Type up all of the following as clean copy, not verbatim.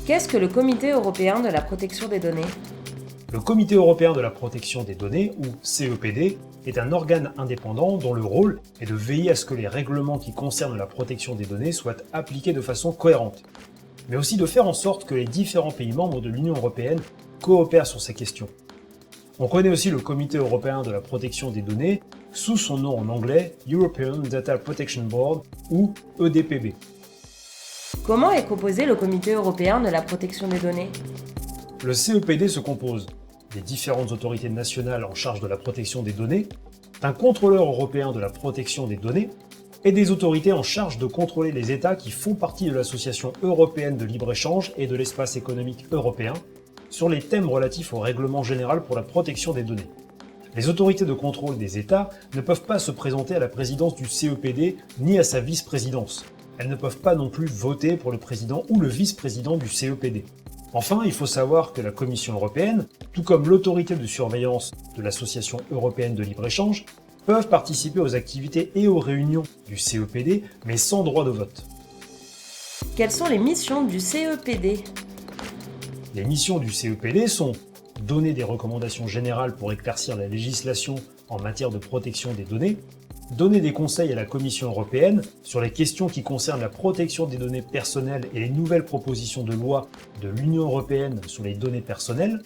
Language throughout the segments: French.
Qu'est-ce que le Comité européen de la protection des données? Le Comité européen de la protection des données, ou CEPD, est un organe indépendant dont le rôle est de veiller à ce que les règlements qui concernent la protection des données soient appliqués de façon cohérente, mais aussi de faire en sorte que les différents pays membres de l'Union européenne coopèrent sur ces questions. On connaît aussi le Comité européen de la protection des données sous son nom en anglais European Data Protection Board, ou EDPB. Comment est composé le Comité européen de la protection des données? Le CEPD se compose des différentes autorités nationales en charge de la protection des données, d'un contrôleur européen de la protection des données et des autorités en charge de contrôler les États qui font partie de l'Association européenne de libre-échange et de l'espace économique européen sur les thèmes relatifs au règlement général pour la protection des données. Les autorités de contrôle des États ne peuvent pas se présenter à la présidence du CEPD ni à sa vice-présidence. Elles ne peuvent pas non plus voter pour le président ou le vice-président du CEPD. Enfin, il faut savoir que la Commission européenne, tout comme l'autorité de surveillance de l'Association européenne de libre-échange, peuvent participer aux activités et aux réunions du CEPD, mais sans droit de vote. Quelles sont les missions du CEPD? Les missions du CEPD sont donner des recommandations générales pour éclaircir la législation en matière de protection des données, donner des conseils à la Commission européenne sur les questions qui concernent la protection des données personnelles et les nouvelles propositions de loi de l'Union européenne sur les données personnelles,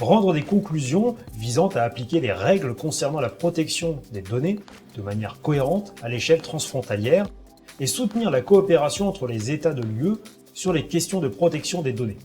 rendre des conclusions visant à appliquer les règles concernant la protection des données de manière cohérente à l'échelle transfrontalière et soutenir la coopération entre les États de l'UE sur les questions de protection des données.